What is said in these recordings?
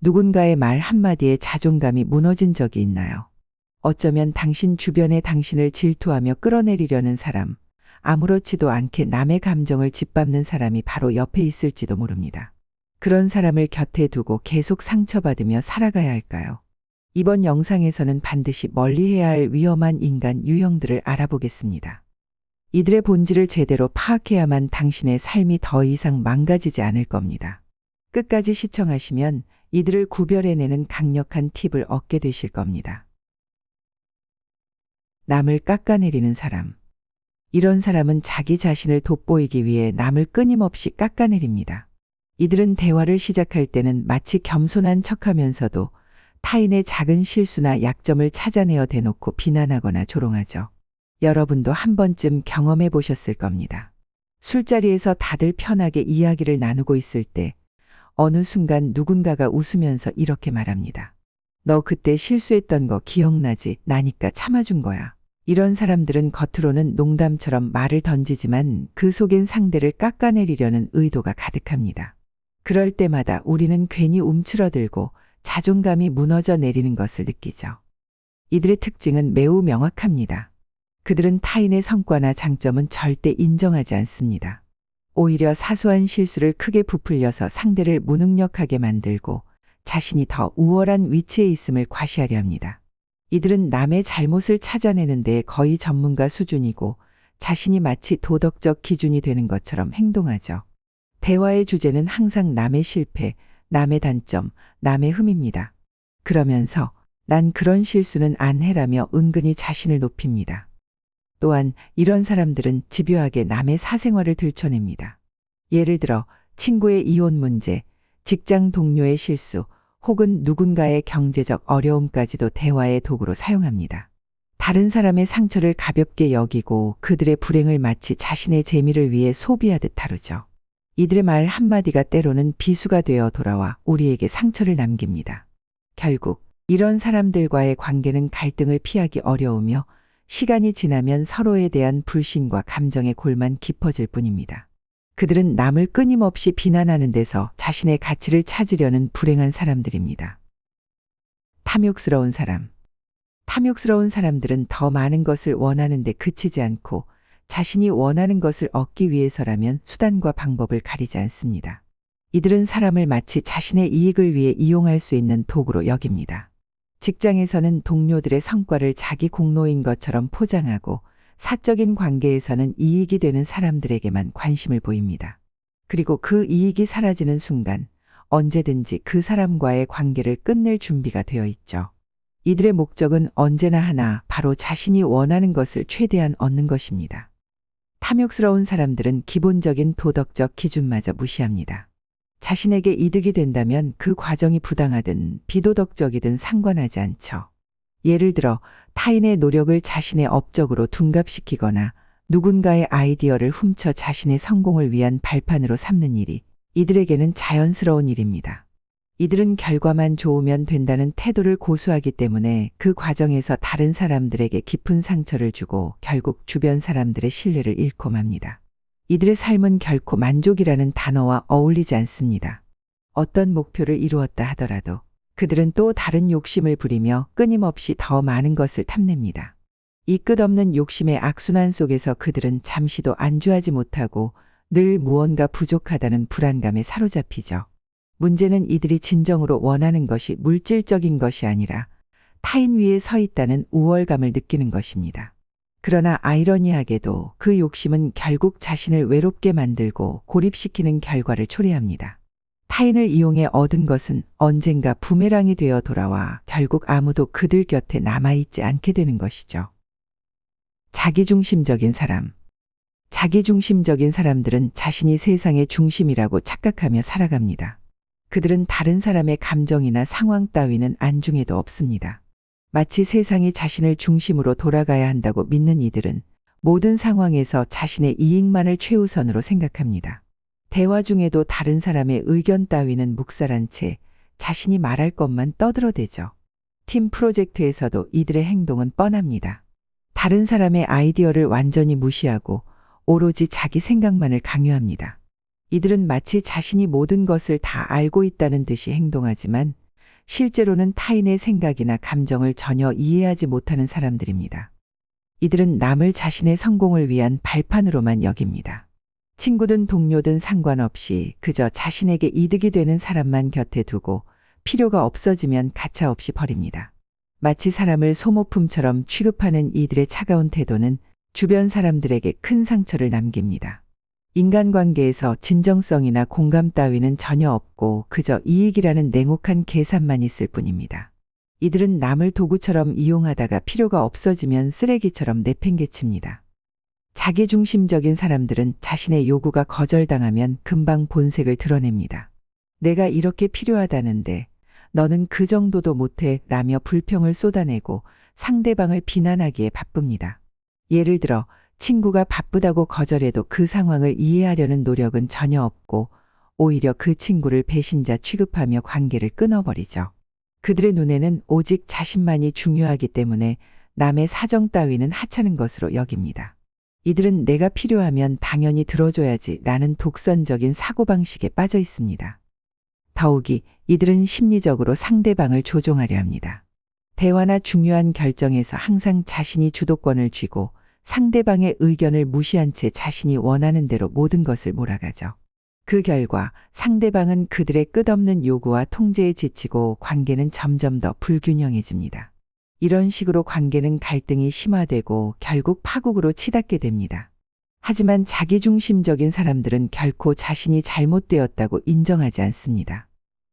누군가의 말 한마디에 자존감이 무너진 적이 있나요? 어쩌면 당신 주변에 당신을 질투하며 끌어내리려는 사람, 아무렇지도 않게 남의 감정을 짓밟는 사람이 바로 옆에 있을지도 모릅니다. 그런 사람을 곁에 두고 계속 상처받으며 살아가야 할까요? 이번 영상에서는 반드시 멀리해야 할 위험한 인간 유형들을 알아보겠습니다. 이들의 본질을 제대로 파악해야만 당신의 삶이 더 이상 망가지지 않을 겁니다. 끝까지 시청하시면 이들을 구별해내는 강력한 팁을 얻게 되실 겁니다. 남을 깎아내리는 사람. 이런 사람은 자기 자신을 돋보이기 위해 남을 끊임없이 깎아내립니다. 이들은 대화를 시작할 때는 마치 겸손한 척하면서도 타인의 작은 실수나 약점을 찾아내어 대놓고 비난하거나 조롱하죠. 여러분도 한 번쯤 경험해 보셨을 겁니다. 술자리에서 다들 편하게 이야기를 나누고 있을 때 어느 순간 누군가가 웃으면서 이렇게 말합니다. 너 그때 실수했던 거 기억나지? 나니까 참아준 거야. 이런 사람들은 겉으로는 농담처럼 말을 던지지만 그 속엔 상대를 깎아내리려는 의도가 가득합니다. 그럴 때마다 우리는 괜히 움츠러들고 자존감이 무너져 내리는 것을 느끼죠. 이들의 특징은 매우 명확합니다. 그들은 타인의 성과나 장점은 절대 인정하지 않습니다. 오히려 사소한 실수를 크게 부풀려서 상대를 무능력하게 만들고 자신이 더 우월한 위치에 있음을 과시하려 합니다. 이들은 남의 잘못을 찾아내는 데 거의 전문가 수준이고 자신이 마치 도덕적 기준이 되는 것처럼 행동하죠. 대화의 주제는 항상 남의 실패, 남의 단점, 남의 흠입니다. 그러면서 난 그런 실수는 안 해라며 은근히 자신을 높입니다. 또한 이런 사람들은 집요하게 남의 사생활을 들춰냅니다. 예를 들어 친구의 이혼 문제, 직장 동료의 실수, 혹은 누군가의 경제적 어려움까지도 대화의 도구로 사용합니다. 다른 사람의 상처를 가볍게 여기고 그들의 불행을 마치 자신의 재미를 위해 소비하듯 다루죠. 이들의 말 한마디가 때로는 비수가 되어 돌아와 우리에게 상처를 남깁니다. 결국 이런 사람들과의 관계는 갈등을 피하기 어려우며 시간이 지나면 서로에 대한 불신과 감정의 골만 깊어질 뿐입니다. 그들은 남을 끊임없이 비난하는 데서 자신의 가치를 찾으려는 불행한 사람들입니다. 탐욕스러운 사람. 탐욕스러운 사람들은 더 많은 것을 원하는 데 그치지 않고 자신이 원하는 것을 얻기 위해서라면 수단과 방법을 가리지 않습니다. 이들은 사람을 마치 자신의 이익을 위해 이용할 수 있는 도구로 여깁니다. 직장에서는 동료들의 성과를 자기 공로인 것처럼 포장하고 사적인 관계에서는 이익이 되는 사람들에게만 관심을 보입니다. 그리고 그 이익이 사라지는 순간 언제든지 그 사람과의 관계를 끝낼 준비가 되어 있죠. 이들의 목적은 언제나 하나, 바로 자신이 원하는 것을 최대한 얻는 것입니다. 탐욕스러운 사람들은 기본적인 도덕적 기준마저 무시합니다. 자신에게 이득이 된다면 그 과정이 부당하든 비도덕적이든 상관하지 않죠. 예를 들어 타인의 노력을 자신의 업적으로 둔갑시키거나 누군가의 아이디어를 훔쳐 자신의 성공을 위한 발판으로 삼는 일이 이들에게는 자연스러운 일입니다. 이들은 결과만 좋으면 된다는 태도를 고수하기 때문에 그 과정에서 다른 사람들에게 깊은 상처를 주고 결국 주변 사람들의 신뢰를 잃고 맙니다. 이들의 삶은 결코 만족이라는 단어와 어울리지 않습니다. 어떤 목표를 이루었다 하더라도 그들은 또 다른 욕심을 부리며 끊임없이 더 많은 것을 탐냅니다. 이 끝없는 욕심의 악순환 속에서 그들은 잠시도 안주하지 못하고 늘 무언가 부족하다는 불안감에 사로잡히죠. 문제는 이들이 진정으로 원하는 것이 물질적인 것이 아니라 타인 위에 서 있다는 우월감을 느끼는 것입니다. 그러나 아이러니하게도 그 욕심은 결국 자신을 외롭게 만들고 고립시키는 결과를 초래합니다. 타인을 이용해 얻은 것은 언젠가 부메랑이 되어 돌아와 결국 아무도 그들 곁에 남아있지 않게 되는 것이죠. 자기중심적인 사람. 자기중심적인 사람들은 자신이 세상의 중심이라고 착각하며 살아갑니다. 그들은 다른 사람의 감정이나 상황 따위는 안중에도 없습니다. 마치 세상이 자신을 중심으로 돌아가야 한다고 믿는 이들은 모든 상황에서 자신의 이익만을 최우선으로 생각합니다. 대화 중에도 다른 사람의 의견 따위는 묵살한 채 자신이 말할 것만 떠들어대죠. 팀 프로젝트에서도 이들의 행동은 뻔합니다. 다른 사람의 아이디어를 완전히 무시하고 오로지 자기 생각만을 강요합니다. 이들은 마치 자신이 모든 것을 다 알고 있다는 듯이 행동하지만 실제로는 타인의 생각이나 감정을 전혀 이해하지 못하는 사람들입니다. 이들은 남을 자신의 성공을 위한 발판으로만 여깁니다. 친구든 동료든 상관없이 그저 자신에게 이득이 되는 사람만 곁에 두고 필요가 없어지면 가차없이 버립니다. 마치 사람을 소모품처럼 취급하는 이들의 차가운 태도는 주변 사람들에게 큰 상처를 남깁니다. 인간관계에서 진정성이나 공감 따위는 전혀 없고 그저 이익이라는 냉혹한 계산만 있을 뿐입니다. 이들은 남을 도구처럼 이용하다가 필요가 없어지면 쓰레기처럼 내팽개칩니다. 자기중심적인 사람들은 자신의 요구가 거절당하면 금방 본색을 드러냅니다. 내가 이렇게 필요하다는데 너는 그 정도도 못해 라며 불평을 쏟아내고 상대방을 비난하기에 바쁩니다. 예를 들어 친구가 바쁘다고 거절해도 그 상황을 이해하려는 노력은 전혀 없고 오히려 그 친구를 배신자 취급하며 관계를 끊어버리죠. 그들의 눈에는 오직 자신만이 중요하기 때문에 남의 사정 따위는 하찮은 것으로 여깁니다. 이들은 내가 필요하면 당연히 들어줘야지 라는 독선적인 사고방식에 빠져 있습니다. 더욱이 이들은 심리적으로 상대방을 조종하려 합니다. 대화나 중요한 결정에서 항상 자신이 주도권을 쥐고 상대방의 의견을 무시한 채 자신이 원하는 대로 모든 것을 몰아가죠. 그 결과 상대방은 그들의 끝없는 요구와 통제에 지치고 관계는 점점 더 불균형해집니다. 이런 식으로 관계는 갈등이 심화되고 결국 파국으로 치닫게 됩니다. 하지만 자기중심적인 사람들은 결코 자신이 잘못되었다고 인정하지 않습니다.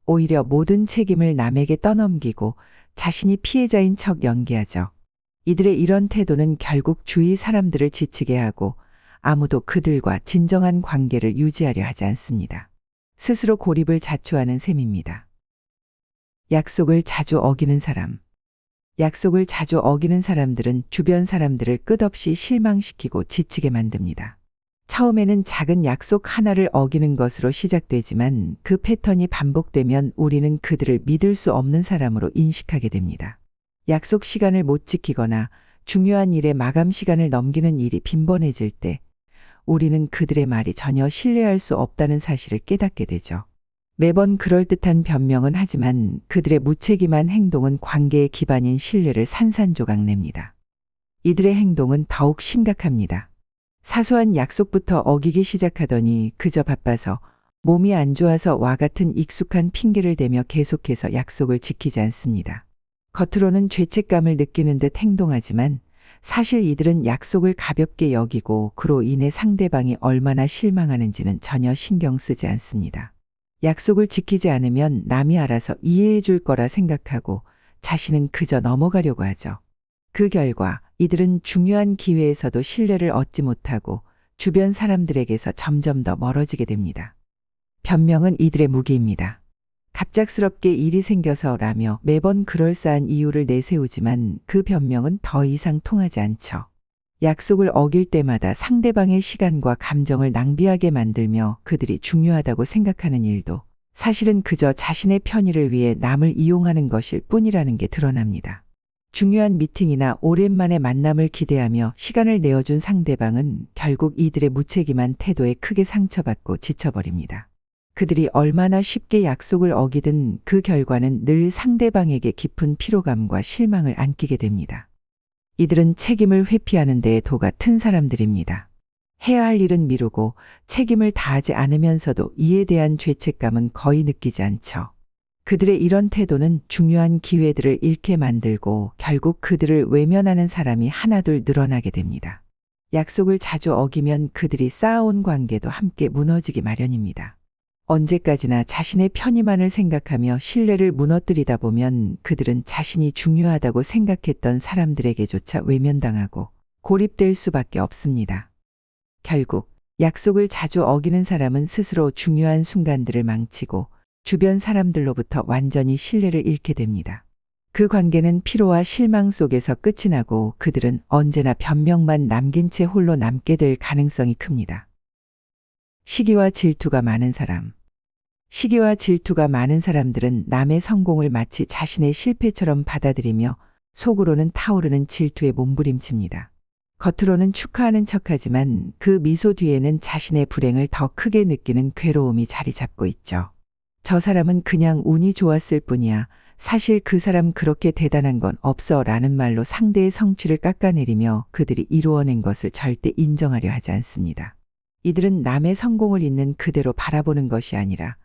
오히려 모든 책임을 남에게 떠넘기고 자신이 피해자인 척 연기하죠. 이들의 이런 태도는 결국 주위 사람들을 지치게 하고 아무도 그들과 진정한 관계를 유지하려 하지 않습니다. 스스로 고립을 자초하는 셈입니다. 약속을 자주 어기는 사람. 약속을 자주 어기는 사람들은 주변 사람들을 끝없이 실망시키고 지치게 만듭니다. 처음에는 작은 약속 하나를 어기는 것으로 시작되지만 그 패턴이 반복되면 우리는 그들을 믿을 수 없는 사람으로 인식하게 됩니다. 약속 시간을 못 지키거나 중요한 일의 마감 시간을 넘기는 일이 빈번해질 때 우리는 그들의 말이 전혀 신뢰할 수 없다는 사실을 깨닫게 되죠. 매번 그럴듯한 변명은 하지만 그들의 무책임한 행동은 관계의 기반인 신뢰를 산산조각냅니다. 이들의 행동은 더욱 심각합니다. 사소한 약속부터 어기기 시작하더니 그저 바빠서 몸이 안 좋아서와 같은 익숙한 핑계를 대며 계속해서 약속을 지키지 않습니다. 겉으로는 죄책감을 느끼는 듯 행동하지만 사실 이들은 약속을 가볍게 여기고 그로 인해 상대방이 얼마나 실망하는지는 전혀 신경 쓰지 않습니다. 약속을 지키지 않으면 남이 알아서 이해해 줄 거라 생각하고 자신은 그저 넘어가려고 하죠. 그 결과 이들은 중요한 기회에서도 신뢰를 얻지 못하고 주변 사람들에게서 점점 더 멀어지게 됩니다. 변명은 이들의 무기입니다. 갑작스럽게 일이 생겨서라며 매번 그럴싸한 이유를 내세우지만 그 변명은 더 이상 통하지 않죠. 약속을 어길 때마다 상대방의 시간과 감정을 낭비하게 만들며 그들이 중요하다고 생각하는 일도 사실은 그저 자신의 편의를 위해 남을 이용하는 것일 뿐이라는 게 드러납니다. 중요한 미팅이나 오랜만에 만남을 기대하며 시간을 내어준 상대방은 결국 이들의 무책임한 태도에 크게 상처받고 지쳐버립니다. 그들이 얼마나 쉽게 약속을 어기든 그 결과는 늘 상대방에게 깊은 피로감과 실망을 안기게 됩니다. 이들은 책임을 회피하는 데에 도가 튼 사람들입니다. 해야 할 일은 미루고 책임을 다하지 않으면서도 이에 대한 죄책감은 거의 느끼지 않죠. 그들의 이런 태도는 중요한 기회들을 잃게 만들고 결국 그들을 외면하는 사람이 하나둘 늘어나게 됩니다. 약속을 자주 어기면 그들이 쌓아온 관계도 함께 무너지기 마련입니다. 언제까지나 자신의 편의만을 생각하며 신뢰를 무너뜨리다 보면 그들은 자신이 중요하다고 생각했던 사람들에게조차 외면당하고 고립될 수밖에 없습니다. 결국 약속을 자주 어기는 사람은 스스로 중요한 순간들을 망치고 주변 사람들로부터 완전히 신뢰를 잃게 됩니다. 그 관계는 피로와 실망 속에서 끝이 나고 그들은 언제나 변명만 남긴 채 홀로 남게 될 가능성이 큽니다. 시기와 질투가 많은 사람. 시기와 질투가 많은 사람들은 남의 성공을 마치 자신의 실패처럼 받아들이며 속으로는 타오르는 질투에 몸부림칩니다. 겉으로는 축하하는 척하지만 그 미소 뒤에는 자신의 불행을 더 크게 느끼는 괴로움이 자리 잡고 있죠. 저 사람은 그냥 운이 좋았을 뿐이야. 사실 그 사람 그렇게 대단한 건 없어 라는 말로 상대의 성취를 깎아내리며 그들이 이루어낸 것을 절대 인정하려 하지 않습니다. 이들은 남의 성공을 있는 그대로 바라보는 것이 아니라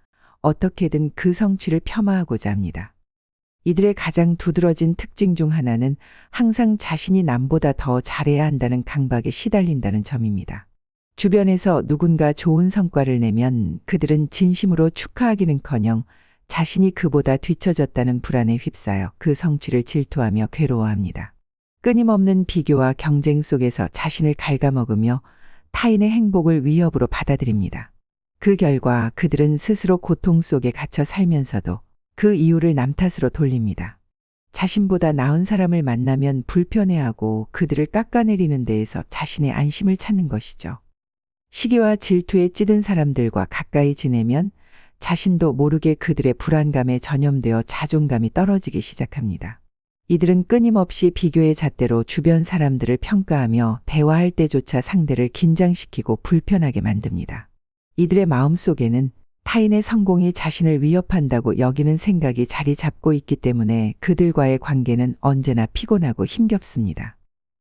어떻게든 그 성취를 폄하하고자 합니다. 이들의 가장 두드러진 특징 중 하나는 항상 자신이 남보다 더 잘해야 한다는 강박에 시달린다는 점입니다. 주변에서 누군가 좋은 성과를 내면 그들은 진심으로 축하하기는커녕 자신이 그보다 뒤처졌다는 불안에 휩싸여 그 성취를 질투하며 괴로워합니다. 끊임없는 비교와 경쟁 속에서 자신을 갉아먹으며 타인의 행복을 위협으로 받아들입니다. 그 결과 그들은 스스로 고통 속에 갇혀 살면서도 그 이유를 남 탓으로 돌립니다. 자신보다 나은 사람을 만나면 불편해하고 그들을 깎아내리는 데에서 자신의 안심을 찾는 것이죠. 시기와 질투에 찌든 사람들과 가까이 지내면 자신도 모르게 그들의 불안감에 전염되어 자존감이 떨어지기 시작합니다. 이들은 끊임없이 비교의 잣대로 주변 사람들을 평가하며 대화할 때조차 상대를 긴장시키고 불편하게 만듭니다. 이들의 마음속에는 타인의 성공이 자신을 위협한다고 여기는 생각이 자리 잡고 있기 때문에 그들과의 관계는 언제나 피곤하고 힘겹습니다.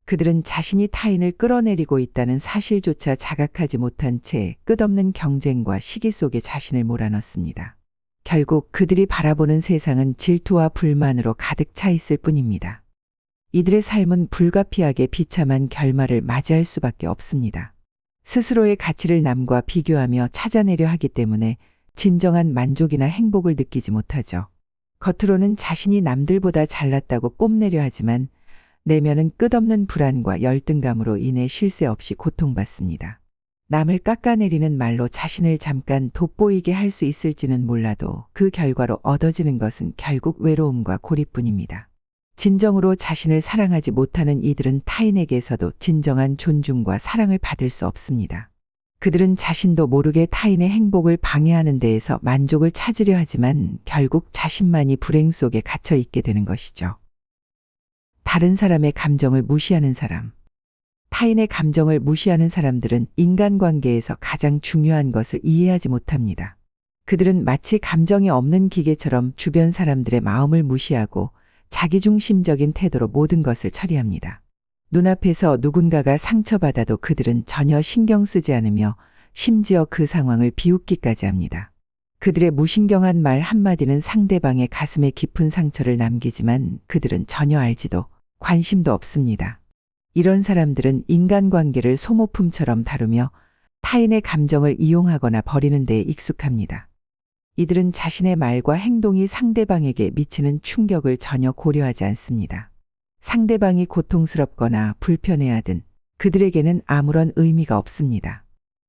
그들은 자신이 타인을 끌어내리고 있다는 사실조차 자각하지 못한 채 끝없는 경쟁과 시기 속에 자신을 몰아넣습니다. 결국 그들이 바라보는 세상은 질투와 불만으로 가득 차 있을 뿐입니다. 이들의 삶은 불가피하게 비참한 결말을 맞이할 수밖에 없습니다. 스스로의 가치를 남과 비교하며 찾아내려 하기 때문에 진정한 만족이나 행복을 느끼지 못하죠. 겉으로는 자신이 남들보다 잘났다고 뽐내려 하지만 내면은 끝없는 불안과 열등감으로 인해 쉴 새 없이 고통받습니다. 남을 깎아내리는 말로 자신을 잠깐 돋보이게 할 수 있을지는 몰라도 그 결과로 얻어지는 것은 결국 외로움과 고립뿐입니다. 진정으로 자신을 사랑하지 못하는 이들은 타인에게서도 진정한 존중과 사랑을 받을 수 없습니다. 그들은 자신도 모르게 타인의 행복을 방해하는 데에서 만족을 찾으려 하지만 결국 자신만이 불행 속에 갇혀 있게 되는 것이죠. 다른 사람의 감정을 무시하는 사람. 타인의 감정을 무시하는 사람들은 인간관계에서 가장 중요한 것을 이해하지 못합니다. 그들은 마치 감정이 없는 기계처럼 주변 사람들의 마음을 무시하고 자기중심적인 태도로 모든 것을 처리합니다. 눈앞에서 누군가가 상처받아도 그들은 전혀 신경 쓰지 않으며 심지어 그 상황을 비웃기까지 합니다. 그들의 무신경한 말 한마디는 상대방의 가슴에 깊은 상처를 남기지만 그들은 전혀 알지도 관심도 없습니다. 이런 사람들은 인간관계를 소모품처럼 다루며 타인의 감정을 이용하거나 버리는 데에 익숙합니다. 이들은 자신의 말과 행동이 상대방에게 미치는 충격을 전혀 고려하지 않습니다. 상대방이 고통스럽거나 불편해하든 그들에게는 아무런 의미가 없습니다.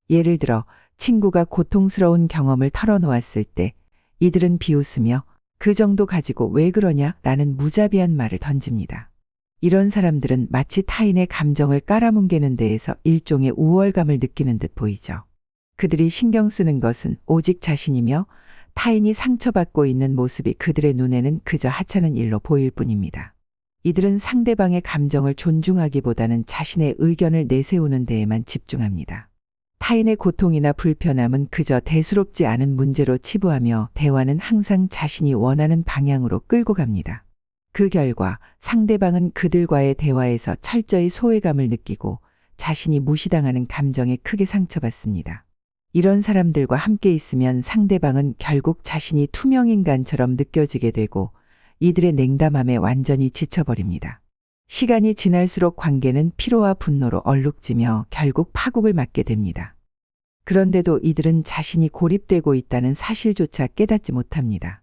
예를 들어 친구가 고통스러운 경험을 털어놓았을 때 이들은 비웃으며 그 정도 가지고 왜 그러냐 라는 무자비한 말을 던집니다. 이런 사람들은 마치 타인의 감정을 깔아뭉개는 데에서 일종의 우월감을 느끼는 듯 보이죠. 그들이 신경 쓰는 것은 오직 자신이며 타인이 상처받고 있는 모습이 그들의 눈에는 그저 하찮은 일로 보일 뿐입니다. 이들은 상대방의 감정을 존중하기보다는 자신의 의견을 내세우는 데에만 집중합니다. 타인의 고통이나 불편함은 그저 대수롭지 않은 문제로 치부하며 대화는 항상 자신이 원하는 방향으로 끌고 갑니다. 그 결과 상대방은 그들과의 대화에서 철저히 소외감을 느끼고 자신이 무시당하는 감정에 크게 상처받습니다. 이런 사람들과 함께 있으면 상대방은 결국 자신이 투명인간처럼 느껴지게 되고 이들의 냉담함에 완전히 지쳐버립니다. 시간이 지날수록 관계는 피로와 분노로 얼룩지며 결국 파국을 맞게 됩니다. 그런데도 이들은 자신이 고립되고 있다는 사실조차 깨닫지 못합니다.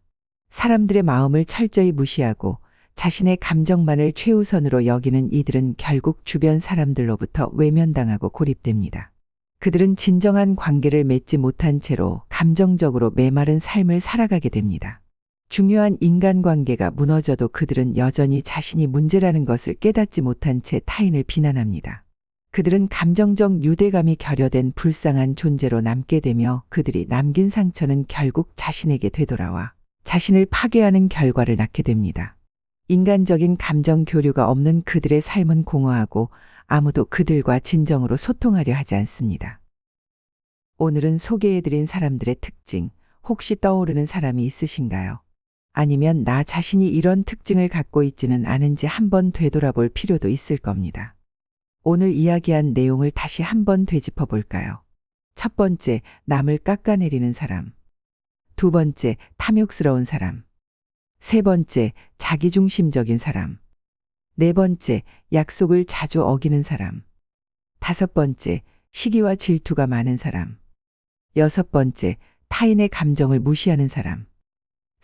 사람들의 마음을 철저히 무시하고 자신의 감정만을 최우선으로 여기는 이들은 결국 주변 사람들로부터 외면당하고 고립됩니다. 그들은 진정한 관계를 맺지 못한 채로 감정적으로 메마른 삶을 살아가게 됩니다. 중요한 인간관계가 무너져도 그들은 여전히 자신이 문제라는 것을 깨닫지 못한 채 타인을 비난합니다. 그들은 감정적 유대감이 결여된 불쌍한 존재로 남게 되며 그들이 남긴 상처는 결국 자신에게 되돌아와 자신을 파괴하는 결과를 낳게 됩니다. 인간적인 감정 교류가 없는 그들의 삶은 공허하고 아무도 그들과 진정으로 소통하려 하지 않습니다. 오늘은 소개해드린 사람들의 특징, 혹시 떠오르는 사람이 있으신가요? 아니면 나 자신이 이런 특징을 갖고 있지는 않은지 한번 되돌아볼 필요도 있을 겁니다. 오늘 이야기한 내용을 다시 한번 되짚어 볼까요? 첫 번째, 남을 깎아내리는 사람. 두 번째, 탐욕스러운 사람. 세 번째, 자기중심적인 사람. 네 번째, 약속을 자주 어기는 사람. 다섯 번째, 시기와 질투가 많은 사람. 여섯 번째, 타인의 감정을 무시하는 사람.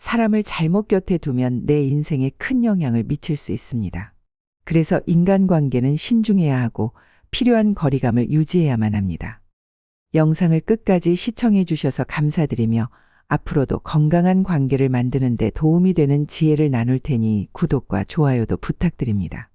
사람을 잘못 곁에 두면 내 인생에 큰 영향을 미칠 수 있습니다. 그래서 인간관계는 신중해야 하고 필요한 거리감을 유지해야만 합니다. 영상을 끝까지 시청해 주셔서 감사드리며 앞으로도 건강한 관계를 만드는 데 도움이 되는 지혜를 나눌 테니 구독과 좋아요도 부탁드립니다.